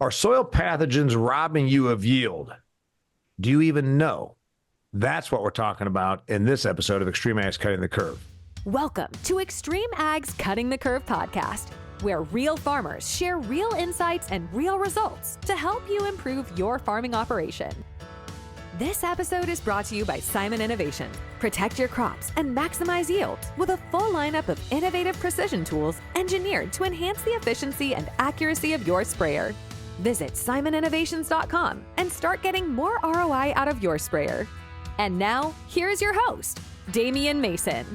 Are soil pathogens robbing you of yield? Do you even know? That's what we're talking about in this episode of XtremeAg's Cutting the Curve. Welcome to XtremeAg's Cutting the Curve podcast, where real farmers share real insights and real results to help you improve your farming operation. This episode is brought to you by Simon Innovations. Protect your crops and maximize yields with a full lineup of innovative precision tools engineered to enhance the efficiency and accuracy of your sprayer. Visit simoninnovations.com and start getting more ROI out of your sprayer. And now, here's your host, Damian Mason.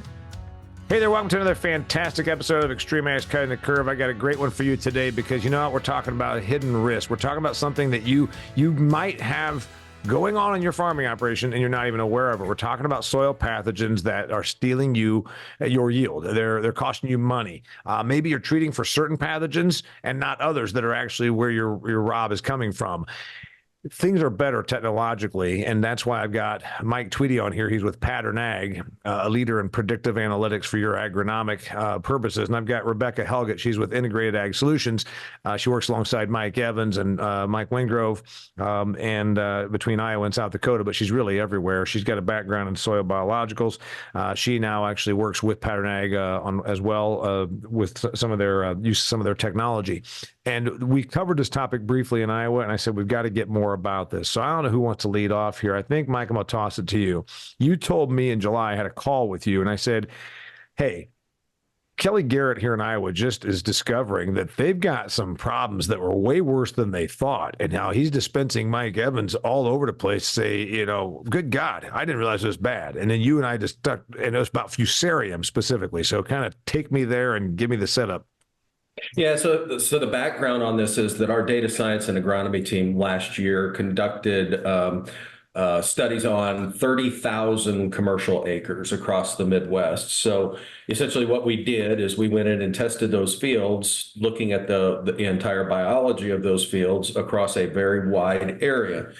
Hey there, welcome to another fantastic episode of XtremeAg's Cutting the Curve. I got a great one for you today because you know what? We're talking about a hidden risk. We're talking about something that you might have going on in your farming operation and you're not even aware of it. We're talking about soil pathogens that are stealing you your yield. They're costing you money. Maybe you're treating for certain pathogens and not others that are actually where your rob is coming from. Things are better technologically, and that's why I've got Mike Tweedy on here. He's with PatternAg, a leader in predictive analytics for your agronomic purposes. And I've got Rebecca Helget. She's with Integrated Ag Solutions. She works alongside Mike Evans and Mike Wingrove and between Iowa and South Dakota, but she's really everywhere. She's got a background in soil biologicals. She now actually works with PatternAg on as well with some of their technology. And we covered this topic briefly in Iowa, and I said, we've got to get more about this. So I don't know who wants to lead off here. I think, Mike, I'm going to toss it to you. You told me in July I had a call with you, and I said, hey, Kelly Garrett here in Iowa just is discovering that they've got some problems that were way worse than they thought. And now he's dispensing Mike Evans all over the place, say, you know, good God, I didn't realize it was bad. And then you and I just stuck, and it was about fusarium specifically. So kind of take me there and give me the setup. Yeah, so the background on this is that our data science and agronomy team last year conducted studies on 30,000 commercial acres across the Midwest. So essentially what we did is we went in and tested those fields, looking at the entire biology of those fields across a very wide area.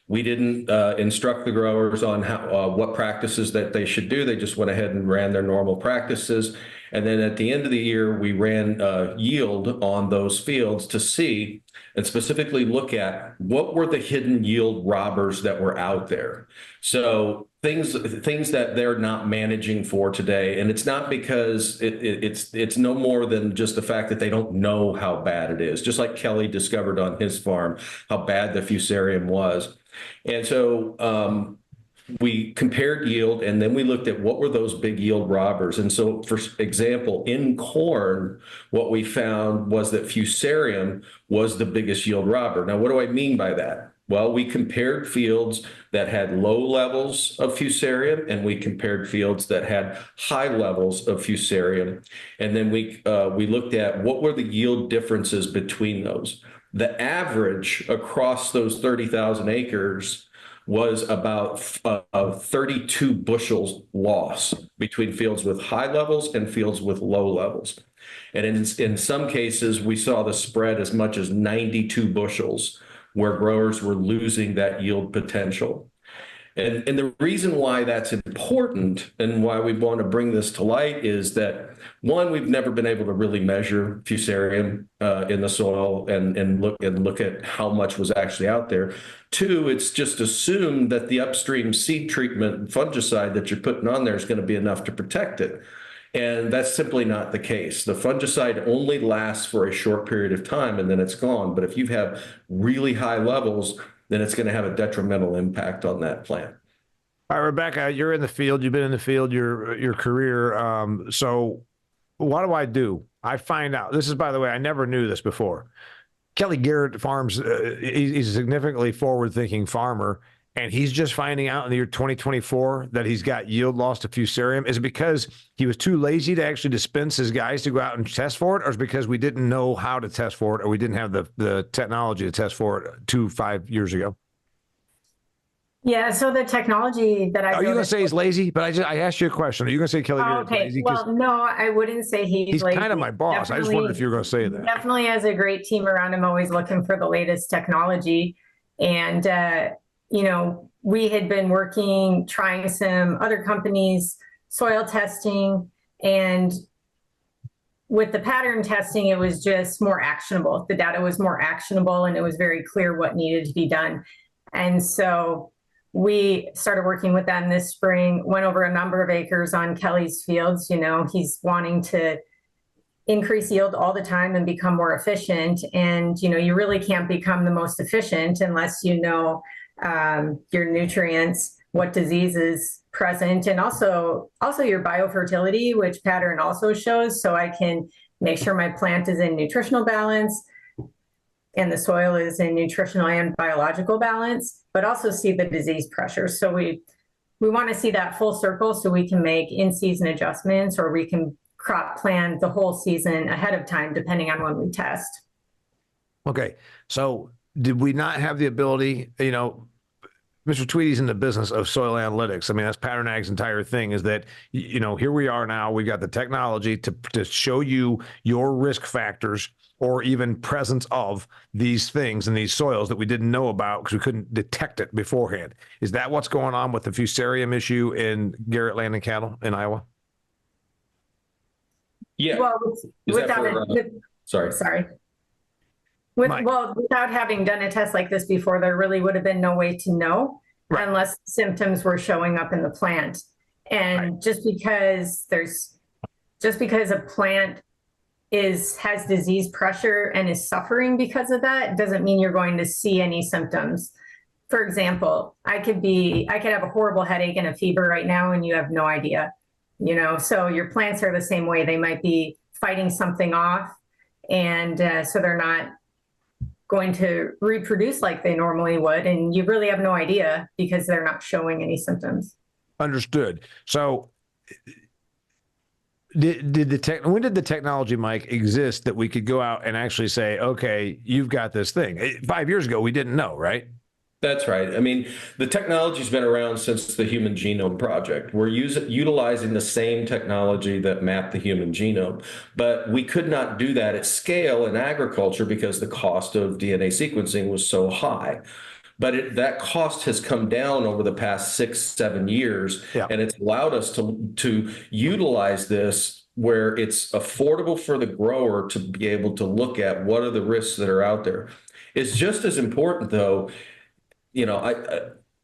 We didn't instruct the growers on what practices that they should do. They just went ahead and ran their normal practices. And then at the end of the year, we ran yield on those fields to see and specifically look at what were the hidden yield robbers that were out there. So things that they're not managing for today. And it's not because it's no more than just the fact that they don't know how bad it is, just like Kelly discovered on his farm, how bad the fusarium was. And so we compared yield, and then we looked at what were those big yield robbers. And so, for example, in corn, what we found was that fusarium was the biggest yield robber. Now, what do I mean by that? Well, we compared fields that had low levels of fusarium, and we compared fields that had high levels of fusarium. And then we looked at what were the yield differences between those. The average across those 30,000 acres was about 32 bushels loss between fields with high levels and fields with low levels. And in some cases, we saw the spread as much as 92 bushels, where growers were losing that yield potential. And the reason why that's important and why we want to bring this to light is that, one, we've never been able to really measure fusarium in the soil and look at how much was actually out there. Two, it's just assumed that the upstream seed treatment fungicide that you're putting on there is going to be enough to protect it. And that's simply not the case. The fungicide only lasts for a short period of time and then it's gone. But if you have really high levels, then it's going to have a detrimental impact on that plant. All right, Rebecca, you're in the field. You've been in the field your career. So what do? I find out. This is, by the way, I never knew this before. Kelly Garrett farms. He's a significantly forward-thinking farmer, and he's just finding out in the year 2024 that he's got yield loss to fusarium. Is it because he was too lazy to actually dispense his guys to go out and test for it, or is it because we didn't know how to test for it, or we didn't have the technology to test for it 5 years ago? Yeah, so the technology that Are you going to say he's lazy? But I asked you a question. Are you going to say Kelly Garrett's lazy? Well, no, I wouldn't say he's lazy. He's kind of my boss. I just wondered if you were going to say that. Definitely has a great team around him, always looking for the latest technology. And, we had been trying some other companies, soil testing, and with the pattern testing, it was just more actionable. The data was more actionable, and it was very clear what needed to be done. And so we started working with them this spring, went over a number of acres on Kelly's fields. He's wanting to increase yield all the time and become more efficient. And, you really can't become the most efficient unless you know your nutrients, what disease is present, and also your biofertility, which pattern also shows. So I can make sure my plant is in nutritional balance and the soil is in nutritional and biological balance, but also see the disease pressure. So we want to see that full circle so we can make in-season adjustments, or we can crop plan the whole season ahead of time, depending on when we test. Okay. So did we not have the ability, Mr. Tweedy's in the business of soil analytics. I mean, that's PatternAg's entire thing, is that, here we are now, we've got the technology to show you your risk factors, or even presence of these things in these soils that we didn't know about because we couldn't detect it beforehand. Is that what's going on with the fusarium issue in Garrett land and cattle in Iowa? Yeah. Well, sorry. Without having done a test like this before, there really would have been no way to know, right, unless symptoms were showing up in the plant. And right, just because a plant has disease pressure and is suffering because of that doesn't mean you're going to see any symptoms. For example, I could have a horrible headache and a fever right now, and you have no idea. So your plants are the same way. They might be fighting something off, and so they're not going to reproduce like they normally would, and you really have no idea because they're not showing any symptoms. Understood. So when did the technology, Mike, exist that we could go out and actually say, okay, you've got this thing? 5 years ago, we didn't know, right? That's right. I mean, the technology's been around since the Human Genome Project. We're utilizing the same technology that mapped the human genome, but we could not do that at scale in agriculture because the cost of DNA sequencing was so high. But that cost has come down over the past 6-7 years, yeah, and it's allowed us to utilize this where it's affordable for the grower to be able to look at what are the risks that are out there. It's just as important, though.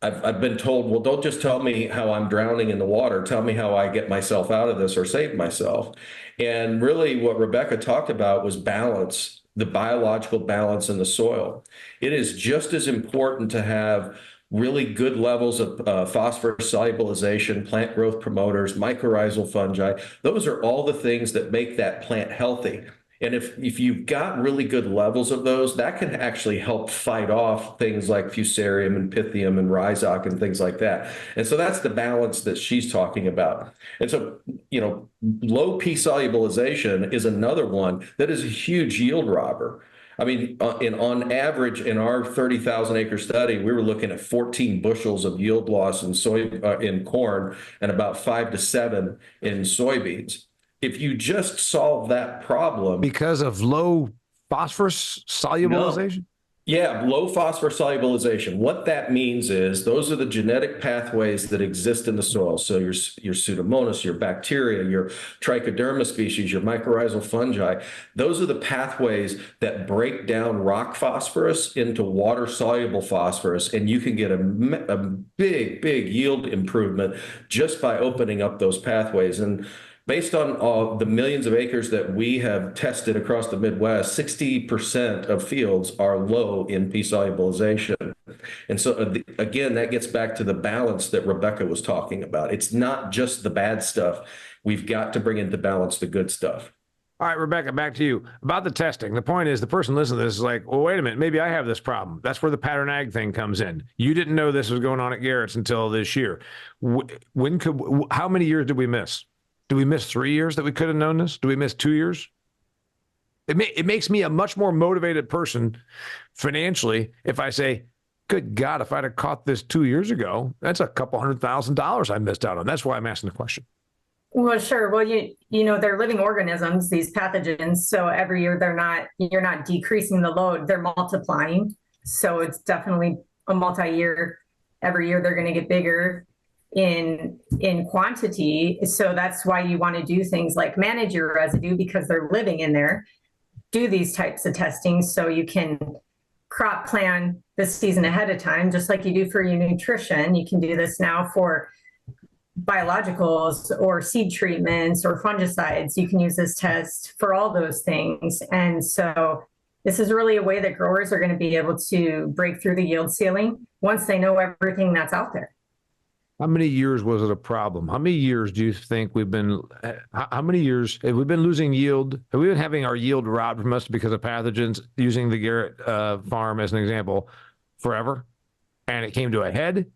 I've been told, well, don't just tell me how I'm drowning in the water. Tell me how I get myself out of this or save myself. And really what Rebecca talked about was balance, the biological balance in the soil. It is just as important to have really good levels of phosphorus solubilization, plant growth promoters, mycorrhizal fungi. Those are all the things that make that plant healthy. And if you've got really good levels of those, that can actually help fight off things like fusarium and pythium and rhizoc and things like that. And so that's the balance that she's talking about. And so, low P solubilization is another one that is a huge yield robber. I mean, on average, in our 30,000 acre study, we were looking at 14 bushels of yield loss in corn and about 5 to 7 in soybeans. If you just solve that problem. Because of low phosphorus solubilization? No. Yeah, low phosphorus solubilization. What that means is those are the genetic pathways that exist in the soil. So your Pseudomonas, your bacteria, your trichoderma species, your mycorrhizal fungi, those are the pathways that break down rock phosphorus into water-soluble phosphorus, and you can get a big yield improvement just by opening up those pathways. And based on the millions of acres that we have tested across the Midwest, 60% of fields are low in P solubilization. And so, again, that gets back to the balance that Rebecca was talking about. It's not just the bad stuff. We've got to bring into balance the good stuff. All right, Rebecca, back to you. About the testing, the point is the person listening to this is like, well, wait a minute, maybe I have this problem. That's where the PatternAg thing comes in. You didn't know this was going on at Garrett's until this year. How many years did we miss? Do we miss 3 years that we could have known this? Do we miss 2 years? It makes me a much more motivated person financially if I say, good God, if I'd have caught this 2 years ago, that's a couple $100,000 I missed out on. That's why I'm asking the question. Well, sure. Well, they're living organisms, these pathogens. So every year you're not decreasing the load, they're multiplying. So it's definitely a multi-year. Every year they're going to get bigger. in quantity. So that's why you want to do things like manage your residue, because they're living in there. Do these types of testing so you can crop plan the season ahead of time, just like you do for your nutrition. You can do this now for biologicals or seed treatments or fungicides. You can use this test for all those things. And so this is really a way that growers are going to be able to break through the yield ceiling once they know everything that's out there. How many years was it a problem? How many years do you think how many years have we been losing yield? Have we been having our yield robbed from us because of pathogens, using the Garrett farm as an example, forever? And it came to a head?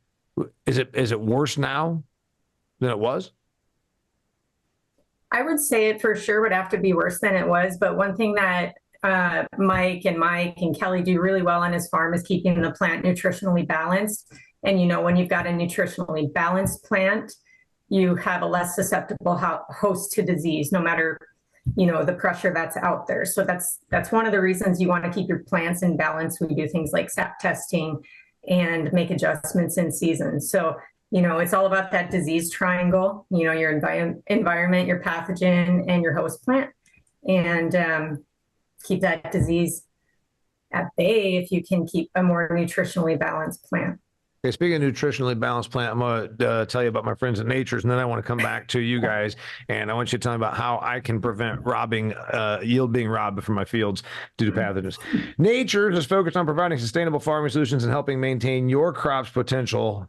Is it worse now than it was? I would say it for sure would have to be worse than it was. But one thing that Mike and Kelly do really well on his farm is keeping the plant nutritionally balanced. And, when you've got a nutritionally balanced plant, you have a less susceptible host to disease, no matter, the pressure that's out there. So that's one of the reasons you want to keep your plants in balance. We do things like sap testing and make adjustments in season. So, it's all about that disease triangle, your environment, your pathogen, and your host plant. And keep that disease at bay if you can keep a more nutritionally balanced plant. Okay, speaking of nutritionally balanced plant, I'm going to tell you about my friends at Nature's, and then I want to come back to you guys, and I want you to tell me about how I can prevent yield being robbed from my fields due to pathogens. Nature's is focused on providing sustainable farming solutions and helping maintain your crop's potential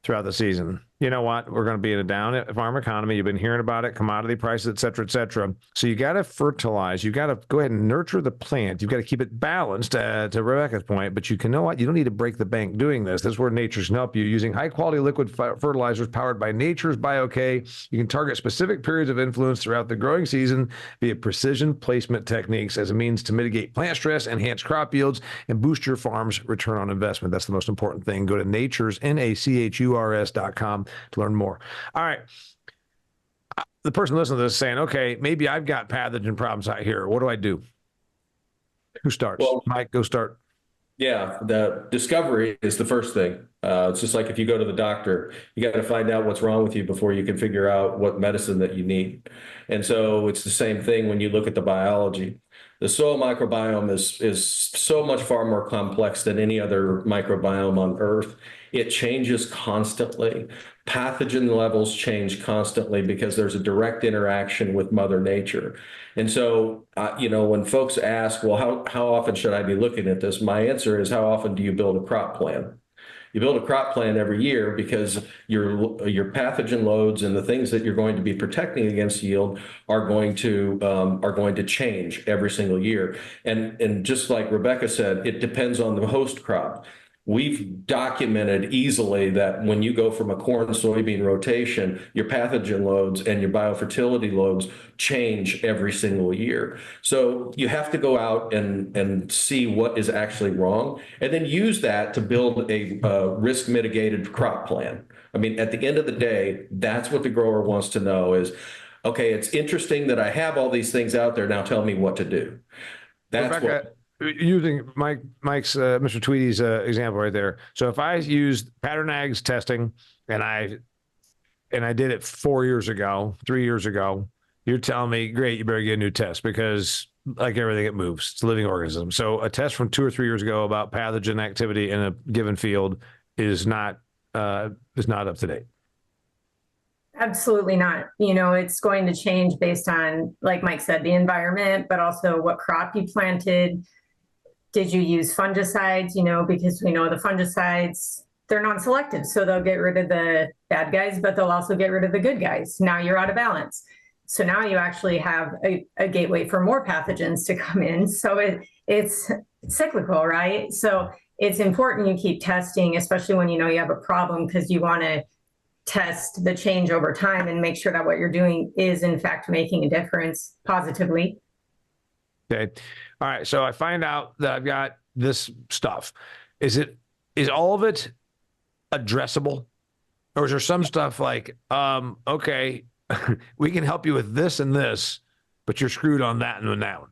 throughout the season. You know what? We're going to be in a down farm economy. You've been hearing about it, commodity prices, et cetera, et cetera. So you got to fertilize. You got to go ahead and nurture the plant. You've got to keep it balanced, to Rebecca's point. But you know what? You don't need to break the bank doing this. This is where Nature's can help you. Using high-quality liquid fertilizers powered by Nature's BioK, you can target specific periods of influence throughout the growing season via precision placement techniques as a means to mitigate plant stress, enhance crop yields, and boost your farm's return on investment. That's the most important thing. Go to Nature's, NACHURS.com to learn more. All right. The person listening to this is saying, okay, maybe I've got pathogen problems out here. What do I do? Who starts? Well, Mike, go start. Yeah, the discovery is the first thing. It's just like if you go to the doctor, you got to find out what's wrong with you before you can figure out what medicine that you need. And so it's the same thing when you look at the biology. The soil microbiome is so much far more complex than any other microbiome on Earth. It changes constantly. Pathogen levels change constantly because there's a direct interaction with Mother Nature. And so, when folks ask, well, how often should I be looking at this? My answer is, how often do you build a crop plan? You build a crop plan every year because your pathogen loads and the things that you're going to be protecting against yield are going to change every single year. And just like Rebecca said, it depends on the host crop. We've documented easily that when you go from a corn soybean rotation, your pathogen loads and your biofertility loads change every single year. So you have to go out and see what is actually wrong, and then use that to build a risk mitigated crop plan. I mean, at the end of the day, that's what the grower wants to know is, okay, it's interesting that I have all these things out there. Now tell me what to do. That's Rebecca, using Mike's Mr. Tweedy's example right there. So if I used PatternAg's testing and I did it 3 years ago, you're telling me, great, you better get a new test because like everything, it moves. It's a living organism. So a test from 2 or 3 years ago about pathogen activity in a given field is not up to date. Absolutely not. It's going to change based on, like Mike said, the environment, but also what crop you planted. Did you use fungicides? Because we know the fungicides, they're non-selective. So they'll get rid of the bad guys, but they'll also get rid of the good guys. Now you're out of balance. So now you actually have a gateway for more pathogens to come in. So it's cyclical, right? So it's important you keep testing, especially when you have a problem, because you want to test the change over time and make sure that what you're doing is in fact making a difference positively. Okay. All right. So I find out that I've got this stuff. Is all of it addressable? Or is there some stuff like, we can help you with this and this, but you're screwed on that and on that one?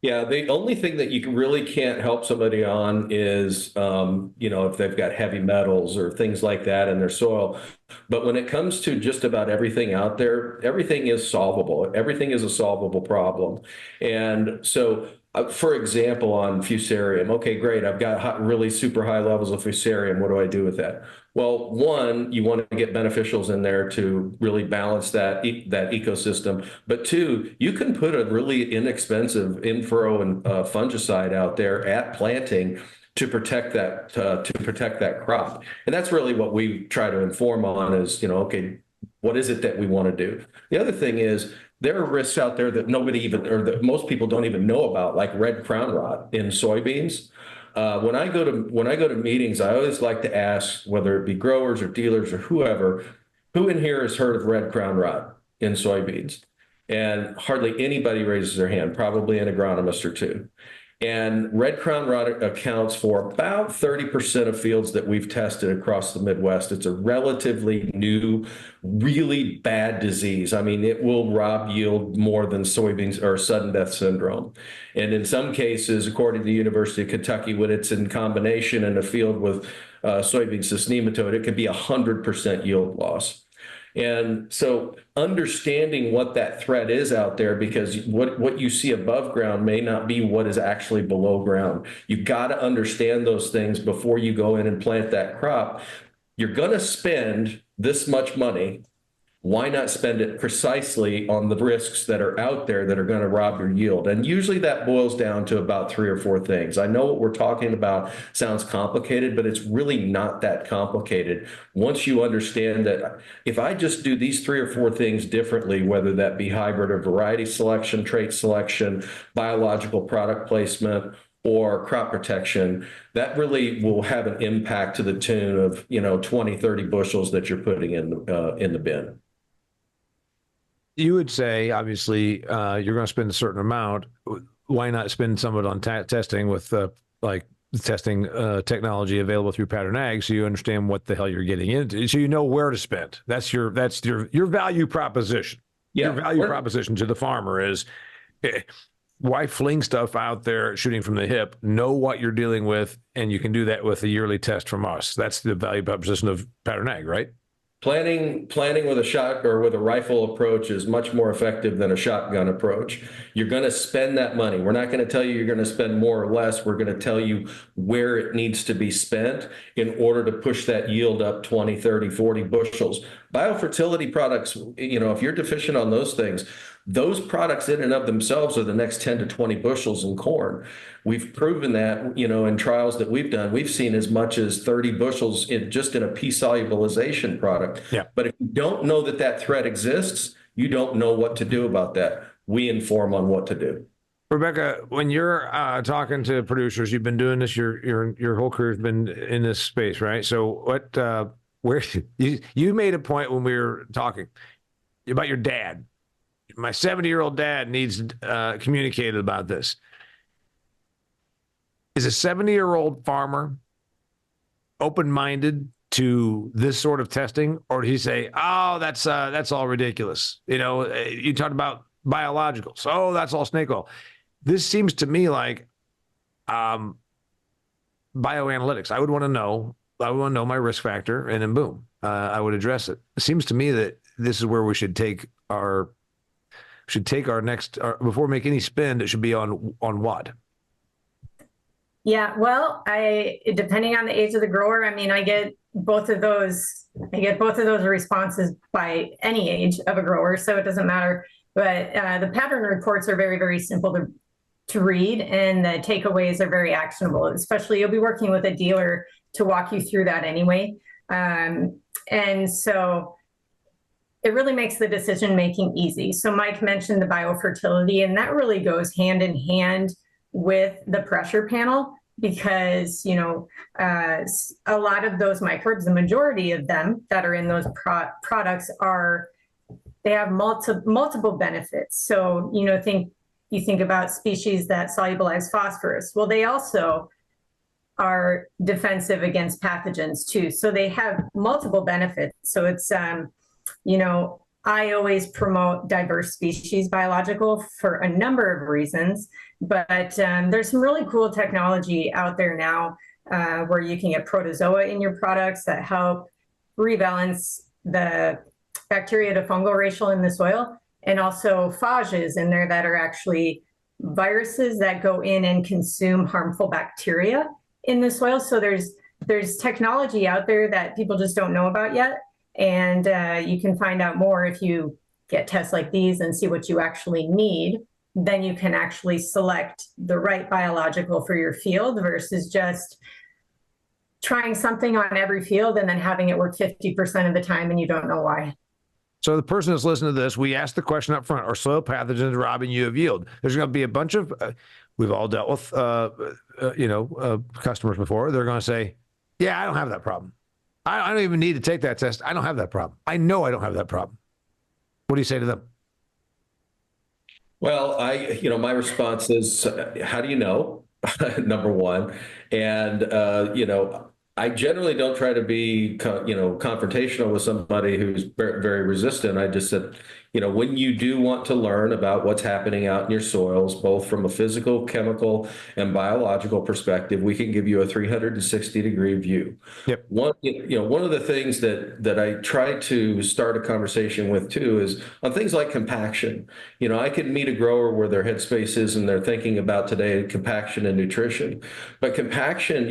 Yeah, the only thing that really can't help somebody on is, if they've got heavy metals or things like that in their soil. But when it comes to just about everything out there, everything is solvable. Everything is a solvable problem. And so, for example, on fusarium, okay, great. I've got really super high levels of fusarium. What do I do with that? Well, one, you want to get beneficials in there to really balance that ecosystem. But two, you can put a really inexpensive in-furrow and fungicide out there at planting to protect that crop. And that's really what we try to inform on is, okay, what is it that we want to do? The other thing is there are risks out there that that most people don't even know about, like red crown rot in soybeans. When I go to meetings, I always like to ask, whether it be growers or dealers or whoever, who in here has heard of red crown rot in soybeans? And hardly anybody raises their hand, probably an agronomist or two. And red crown rot accounts for about 30% of fields that we've tested across the Midwest. It's a relatively new, really bad disease. I mean, it will rob yield more than soybeans or sudden death syndrome. And in some cases, according to the University of Kentucky, when it's in combination in a field with soybean cyst nematode, it could be 100% yield loss. And so understanding what that threat is out there, because what you see above ground may not be what is actually below ground. You've got to understand those things before you go in and plant that crop. You're going to spend this much money. Why not spend it precisely on the risks that are out there that are going to rob your yield? And usually that boils down to about 3 or 4 things. I know what we're talking about sounds complicated, but it's really not that complicated. Once you understand that if I just do these 3 or 4 things differently, whether that be hybrid or variety selection, trait selection, biological product placement, or crop protection, that really will have an impact to the tune of 20, 30 bushels that you're putting in the bin. You would say, obviously, you're going to spend a certain amount. Why not spend some of it on testing with testing technology available through PatternAg, so you understand what the hell you're getting into, so you know where to spend. That's your value proposition. Yeah. Your value proposition to the farmer is, why fling stuff out there shooting from the hip? Know what you're dealing with, and you can do that with a yearly test from us. That's the value proposition of PatternAg, right? Planning with a shot or with a rifle approach is much more effective than a shotgun approach. You're going to spend that money. We're not going to tell you you're going to spend more or less. We're going to tell you where it needs to be spent in order to push that yield up 20, 30, 40 bushels. Biofertility products, if you're deficient on those things, those products in and of themselves are the next 10 to 20 bushels in corn. We've proven that, in trials that we've done, we've seen as much as 30 bushels just in a pea solubilization product. Yeah. But if you don't know that threat exists, you don't know what to do about that. We inform on what to do. Rebecca, when you're talking to producers, you've been doing this, your whole career has been in this space, right? So where you made a point when we were talking about your dad. My 70-year-old dad needs communicated about this. Is a 70-year-old farmer open-minded to this sort of testing, or did he say, "Oh, that's all ridiculous"? You talked about biologicals. Oh, that's all snake oil. This seems to me like bioanalytics. I would want to know my risk factor, and then boom, I would address it. It seems to me that this is where we should take our next, before we make any spend, it should be on what? Yeah, well, depending on the age of the grower, I get both of those responses by any age of a grower, so it doesn't matter. But the pattern reports are very, very simple to read, and the takeaways are very actionable. Especially, you'll be working with a dealer to walk you through that anyway. And so it really makes the decision making easy. So Mike mentioned the biofertility, and that really goes hand in hand with the pressure panel, because a lot of those microbes, the majority of them that are in those products they have multiple benefits. So you think about species that solubilize phosphorus. Well, they also are defensive against pathogens too. So they have multiple benefits. So it's I always promote diverse species biological for a number of reasons, but there's some really cool technology out there now where you can get protozoa in your products that help rebalance the bacteria to fungal ratio in the soil, and also phages in there that are actually viruses that go in and consume harmful bacteria in the soil. So there's technology out there that people just don't know about yet. And you can find out more if you get tests like these and see what you actually need. Then you can actually select the right biological for your field versus just trying something on every field and then having it work 50% of the time and you don't know why. So the person that's listening to this, we asked the question up front, are soil pathogens robbing you of yield? There's going to be a bunch of, we've all dealt with, customers before. They're going to say, yeah, I don't have that problem. I don't even need to take that test. I don't have that problem. I know I don't have that problem. What do you say to them? Well, my response is, how do you know? Number one. And, I generally don't try to be, confrontational with somebody who's very resistant. I just said, when you do want to learn about what's happening out in your soils, both from a physical, chemical, and biological perspective, we can give you a 360-degree view. Yep. One of the things that I try to start a conversation with too is on things like compaction. I could meet a grower where their headspace is and they're thinking about today compaction and nutrition. But compaction,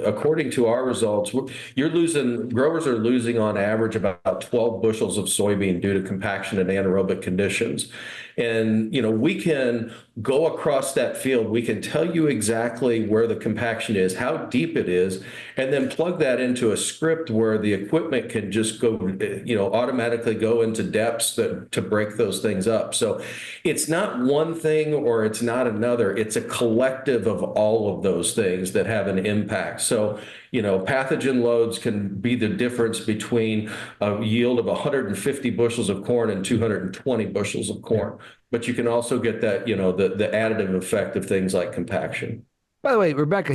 according to our results, growers are losing on average about 12 bushels of soybean due to compaction and anaerobic conditions. And, we can go across that field. We can tell you exactly where the compaction is, how deep it is, and then plug that into a script where the equipment can just go, automatically go into depths to break those things up. So it's not one thing or it's not another. It's a collective of all of those things that have an impact. So, pathogen loads can be the difference between a yield of 150 bushels of corn and 220 bushels of corn. But you can also get that, the additive effect of things like compaction. By the way, Rebecca,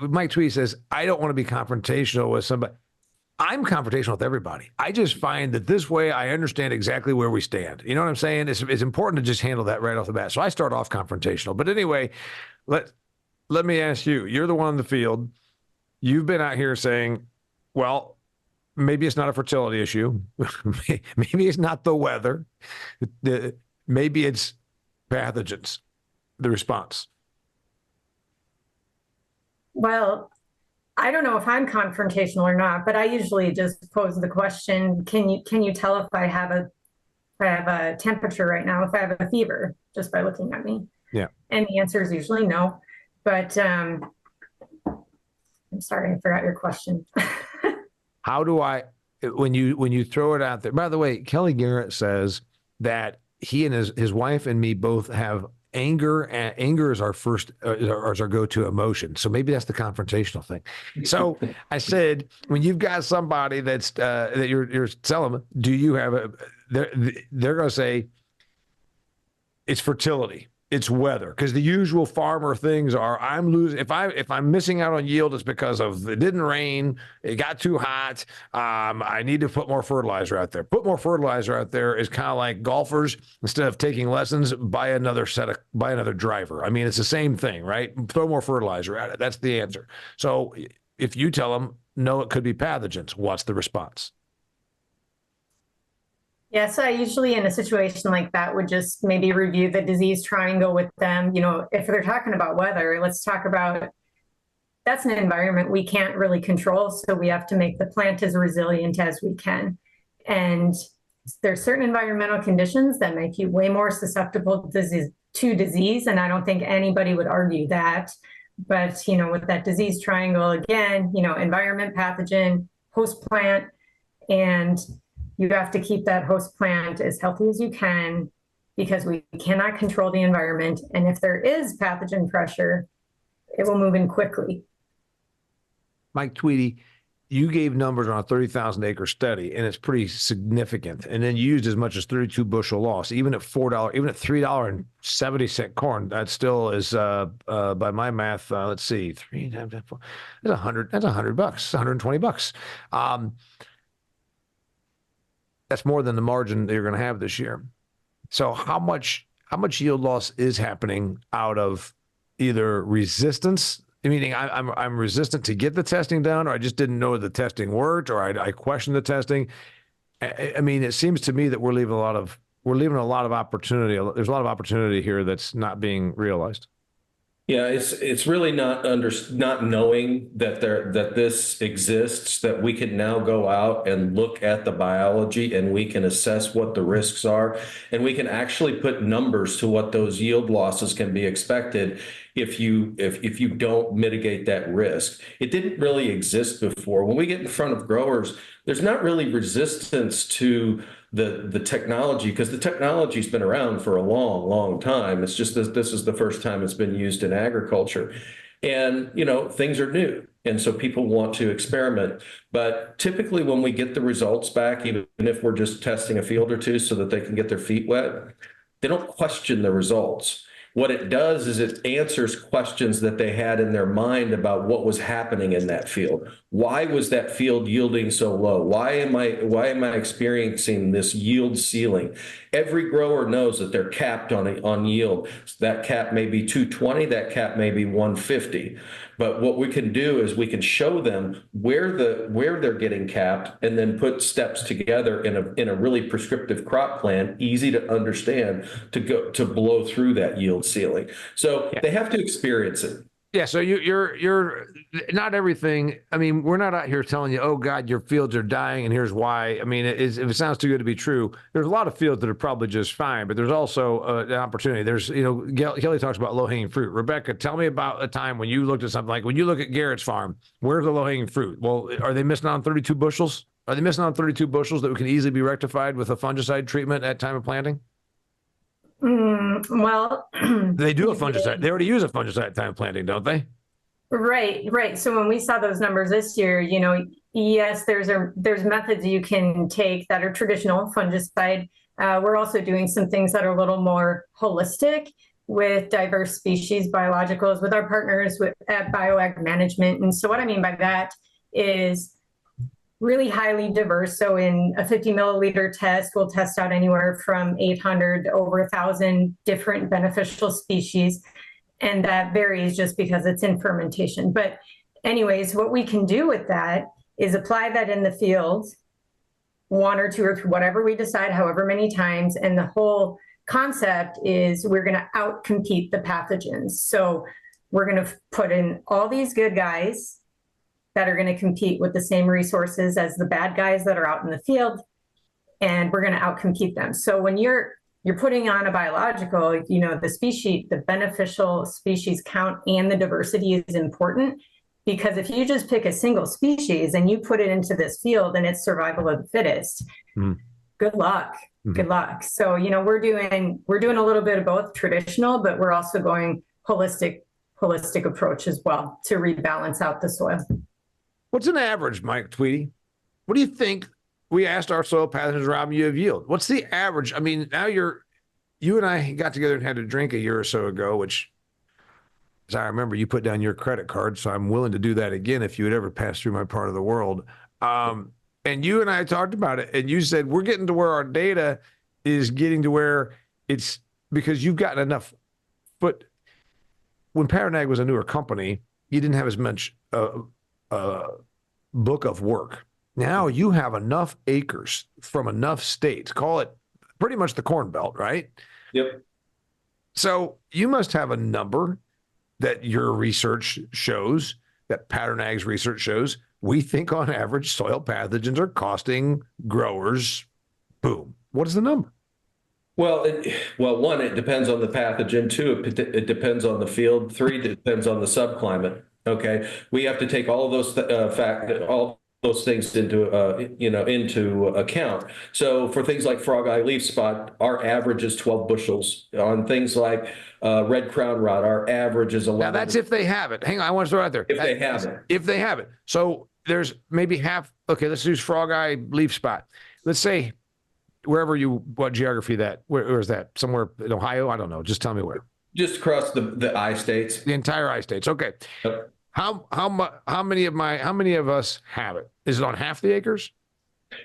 Mike Tweedy says, I don't want to be confrontational with somebody. I'm confrontational with everybody. I just find that this way I understand exactly where we stand. You know what I'm saying? It's important to just handle that right off the bat. So I start off confrontational. But anyway, let me ask you, you're the one in the field. You've been out here saying, well, maybe it's not a fertility issue. Maybe it's not the weather. Maybe it's pathogens. The response. Well, I don't know if I'm confrontational or not, but I usually just pose the question, can you tell if I have a temperature right now, if I have a fever, just by looking at me? Yeah. And the answer is usually no. But I'm sorry, I forgot your question. How do I, when you throw it out there, by the way, Kelly Garrett says that he and his wife and me both have anger, and anger is our go-to emotion. So maybe that's the confrontational thing. So I said, when you've got somebody that you're telling them, do you have they're going to say it's fertility. It's weather, because the usual farmer things are I'm losing. If I'm missing out on yield, it's because of it didn't rain, it got too hot. I need to put more fertilizer out there. Put more fertilizer out there is kind of like golfers, instead of taking lessons, buy another driver. I mean, it's the same thing, right? Throw more fertilizer at it. That's the answer. So if you tell them no, it could be pathogens, what's the response? Yeah, so I usually in a situation like that would just maybe review the disease triangle with them. If they're talking about weather, let's talk about that's an environment we can't really control. So we have to make the plant as resilient as we can. And there's certain environmental conditions that make you way more susceptible to disease. And I don't think anybody would argue that. But, with that disease triangle, again, environment, pathogen, host plant, and you have to keep that host plant as healthy as you can, because we cannot control the environment. And if there is pathogen pressure, it will move in quickly. Mike Tweedy, you gave numbers on a 30,000 acre study, and it's pretty significant. And then you used as much as 32 bushel loss, even at $4, even at $3.70 corn. That still is, by my math, let's see, 3 times 4, that's $100. That's $100. $120. That's more than the margin that you're going to have this year. So how much yield loss is happening out of either resistance, meaning I'm resistant to get the testing done, or I just didn't know the testing worked, or I questioned the testing. I mean, it seems to me that we're leaving a lot of opportunity. There's a lot of opportunity here that's not being realized. Yeah, it's really not knowing that this exists, that we can now go out and look at the biology and we can assess what the risks are, and we can actually put numbers to what those yield losses can be expected if you don't mitigate that risk. It didn't really exist before. When we get in front of growers, there's not really resistance to the technology, because the technology's been around for a long time. It's just that this is the first time it's been used in agriculture. And, things are new. And so people want to experiment. But typically when we get the results back, even if we're just testing a field or two so that they can get their feet wet, they don't question the results. What it does is it answers questions that they had in their mind about what was happening in that field. Why was that field yielding so low? Why am I experiencing this yield ceiling? Every grower knows that they're capped on yield. That cap may be 220, that cap may be 150. But what we can do is we can show them where they're getting capped, and then put steps together in a really prescriptive crop plan, easy to understand, to blow through that yield ceiling. So they have to experience it. Yeah, so you're not everything. I mean, we're not out here telling you, oh God, your fields are dying and here's why. I mean, if it sounds too good to be true, there's a lot of fields that are probably just fine, but there's also an opportunity. There's, Kelly talks about low-hanging fruit. Rebecca, tell me about a time when you looked at something like when you look at Garrett's farm, where's the low-hanging fruit? Well, are they missing on 32 bushels? Are they missing on 32 bushels that can easily be rectified with a fungicide treatment at time of planting? Well, they do a fungicide. They already use a fungicide at time of planting, don't they? Right. So when we saw those numbers this year, yes, there's methods you can take that are traditional fungicide. We're also doing some things that are a little more holistic with diverse species biologicals with our partners at PatternAg management. And so what I mean by that is really highly diverse. So in a 50 milliliter test, we'll test out anywhere from 800 to over 1,000 different beneficial species. And that varies just because it's in fermentation. But anyways, what we can do with that is apply that in the field, one or two or three, whatever we decide, however many times. And the whole concept is we're going to outcompete the pathogens. So we're going to put in all these good guys that are going to compete with the same resources as the bad guys that are out in the field, and we're going to outcompete them. So when you're putting on a biological, the beneficial species count and the diversity is important, because if you just pick a single species and you put it into this field and it's survival of the fittest, good luck. Good luck. So, we're doing a little bit of both traditional, but we're also going holistic approach as well to rebalance out the soil. What's an average, Mike Tweedy? What do you think? We asked our soil pathogens around you of yield. What's the average? I mean, now you and I got together and had a drink a year or so ago, which, as I remember, you put down your credit card, so I'm willing to do that again if you would ever pass through my part of the world. And you and I talked about it, and you said we're getting to where our data is getting to where it's because you've gotten enough. But when PatternAg was a newer company, you didn't have as much book of work. Now you have enough acres from enough states, call it pretty much the Corn Belt, right? Yep. So you must have a number that your research shows, that PatternAg's research shows. We think on average soil pathogens are costing growers, boom. What is the number? Well, one, it depends on the pathogen. Two, it depends on the field. Three, it depends on the subclimate. Okay, we have to take all of those all those things into account. So for things like frog eye leaf spot, our average is 12 bushels. On things like red crown rot, our average is 11. Now that's if they have it. Hang on, I want to throw it out there. If they have it. If they have it. So there's maybe half. Okay, let's use frog eye leaf spot. Let's say what geography where is that? Somewhere in Ohio? I don't know. Just tell me where. Just across the I states. The entire I states. Okay. Yep. How many of us have it? Is it on half the acres?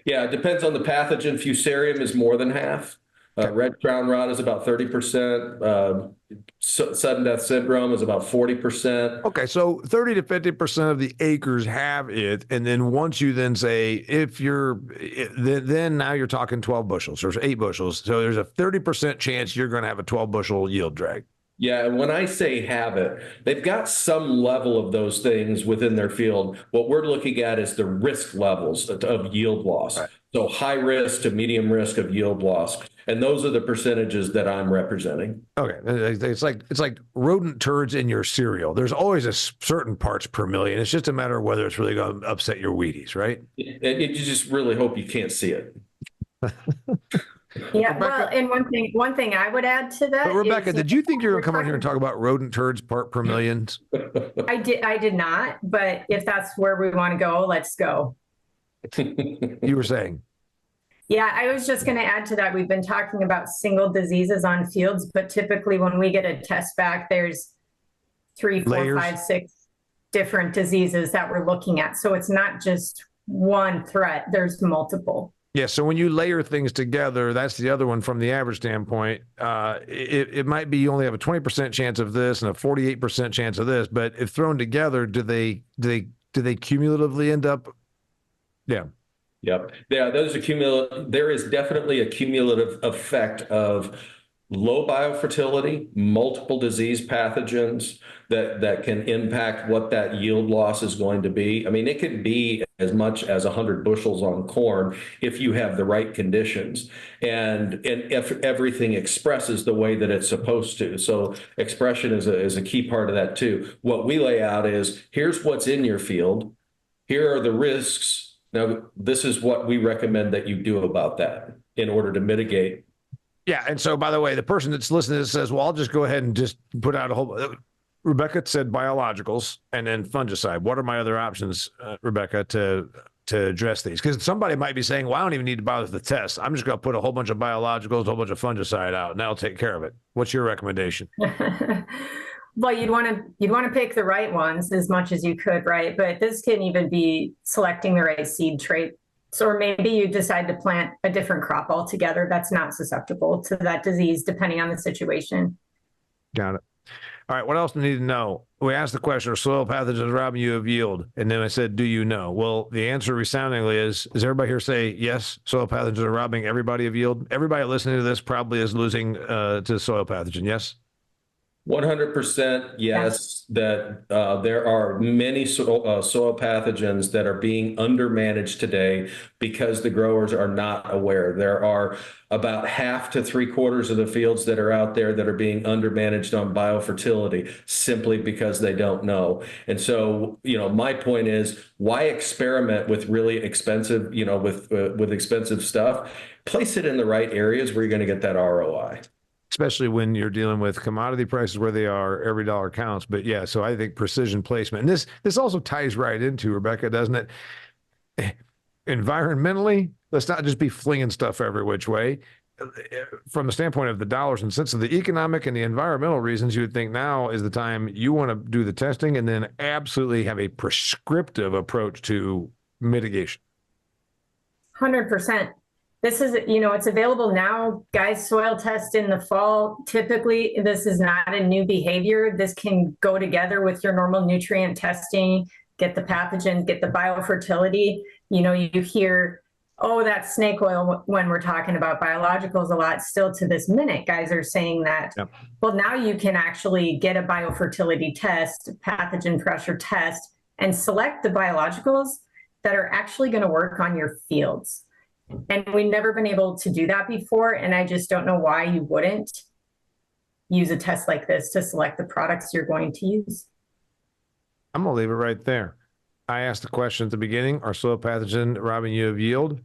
Yeah, it depends on the pathogen. Fusarium is more than half. Red crown rot is about 30%. Sudden death syndrome is about 40%. Okay, so 30 to 50% of the acres have it, and then once you then say if you're, then now you're talking 12 bushels or 8 bushels. So there's a 30% chance you're going to have a 12 bushel yield drag. Yeah, and when I say have it, they've got some level of those things within their field. What we're looking at is the risk levels of yield loss. Right. So high risk to medium risk of yield loss. And those are the percentages that I'm representing. Okay, it's like rodent turds in your cereal. There's always a certain parts per million. It's just a matter of whether it's really going to upset your Wheaties, right? You just really hope you can't see it. Yeah, Rebecca, well, and one thing I would add to that. But Rebecca, is, did you think you were going to come on here and talk about rodent turds part per millions? I did not, but if that's where we want to go, let's go. You were saying. Yeah, I was just going to add to that. We've been talking about single diseases on fields, but typically when we get a test back, there's 3, 4, Layers. 5, 6 different diseases that we're looking at. So it's not just one threat, there's multiple. Yeah, so when you layer things together, that's the other one from the average standpoint. It might be you only have a 20% chance of this and a 48% chance of this, but if thrown together, do they cumulatively end up? Yeah. Yep. Yeah, there is definitely a cumulative effect of low biofertility, multiple disease pathogens that can impact what that yield loss is going to be. I mean, it could be as much as 100 bushels on corn if you have the right conditions and if everything expresses the way that it's supposed to. So expression is a key part of that too. What we lay out is here's what's in your field. Here are the risks. Now, this is what we recommend that you do about that in order to mitigate. Yeah. And so, by the way, the person that's listening to this says, well, I'll just go ahead and just put out a whole. Rebecca said biologicals and then fungicide. What are my other options, Rebecca, to address these? Because somebody might be saying, well, I don't even need to bother with the test. I'm just going to put a whole bunch of biologicals, a whole bunch of fungicide out, and that'll take care of it. What's your recommendation? Well, you'd want to pick the right ones as much as you could, right? But this can even be selecting the right seed trait. So, or maybe you decide to plant a different crop altogether that's not susceptible to that disease, depending on the situation. Got it. All right. What else do we need to know? We asked the question, are soil pathogens robbing you of yield? And then I said, do you know? Well, the answer resoundingly is everybody here say, yes, soil pathogens are robbing everybody of yield? Everybody listening to this probably is losing to soil pathogen. Yes? 100% yes, that there are many soil pathogens that are being undermanaged today because the growers are not aware. There are about half to 3/4 of the fields that are out there that are being undermanaged on biofertility simply because they don't know. And so, my point is, why experiment with really expensive, with expensive stuff? Place it in the right areas where you're going to get that ROI. Especially when you're dealing with commodity prices where they are, every dollar counts. But yeah, so I think precision placement. And this also ties right into, Rebecca, doesn't it? Environmentally, let's not just be flinging stuff every which way. From the standpoint of the dollars and cents of the economic and the environmental reasons, you would think now is the time you want to do the testing and then absolutely have a prescriptive approach to mitigation. 100%. This is, it's available now. Guys, soil test in the fall. Typically, this is not a new behavior. This can go together with your normal nutrient testing, get the pathogens, get the biofertility. You hear, oh, that's snake oil when we're talking about biologicals a lot. Still to this minute, guys are saying that. Yep. Well, now you can actually get a biofertility test, pathogen pressure test, and select the biologicals that are actually going to work on your fields. And we've never been able to do that before. And I just don't know why you wouldn't use a test like this to select the products you're going to use. I'm going to leave it right there. I asked the question at the beginning, are soil pathogen robbing you of yield?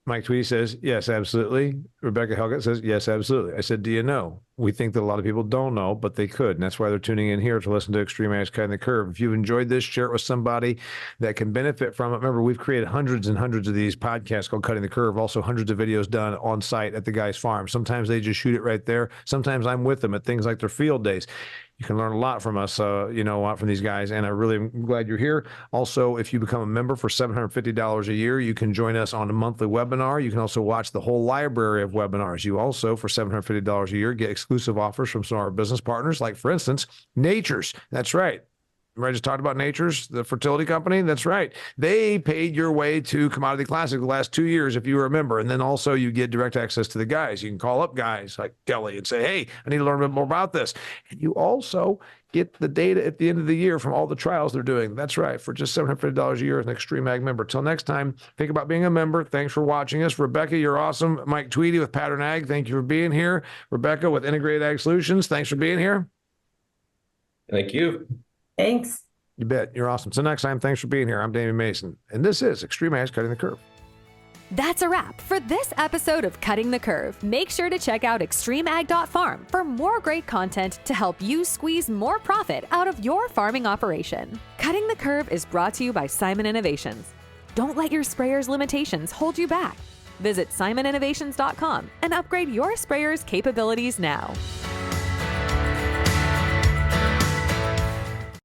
Mike Tweedy says, yes, absolutely. Rebecca Helget says, yes, absolutely. I said, do you know? We think that a lot of people don't know, but they could. And that's why they're tuning in here to listen to XtremeAg's Cutting the Curve. If you've enjoyed this, share it with somebody that can benefit from it. Remember, we've created hundreds and hundreds of these podcasts called Cutting the Curve, also hundreds of videos done on site at the guy's farm. Sometimes they just shoot it right there. Sometimes I'm with them at things like their field days. You can learn a lot from us, a lot from these guys, and I really am glad you're here. Also, if you become a member for $750 a year, you can join us on a monthly webinar. You can also watch the whole library of webinars. You also, for $750 a year, get exclusive offers from some of our business partners, like, for instance, Nature's. That's right. I just talked about Nature's, the fertility company. That's right. They paid your way to Commodity Classic the last 2 years, if you were a member. And then also you get direct access to the guys. You can call up guys like Kelly and say, hey, I need to learn a bit more about this. And you also get the data at the end of the year from all the trials they're doing. That's right. For just $750 a year as an XtremeAg member. Till next time, think about being a member. Thanks for watching us. Rebecca, you're awesome. Mike Tweedy with PatternAg, thank you for being here. Rebecca with Integrated Ag Solutions, thanks for being here. Thank you. Thanks. You bet. You're awesome. So next time, thanks for being here. I'm Damien Mason, and this is XtremeAg's Cutting the Curve. That's a wrap for this episode of Cutting the Curve. Make sure to check out XtremeAg.farm for more great content to help you squeeze more profit out of your farming operation. Cutting the Curve is brought to you by Simon Innovations. Don't let your sprayer's limitations hold you back. Visit SimonInnovations.com and upgrade your sprayer's capabilities now.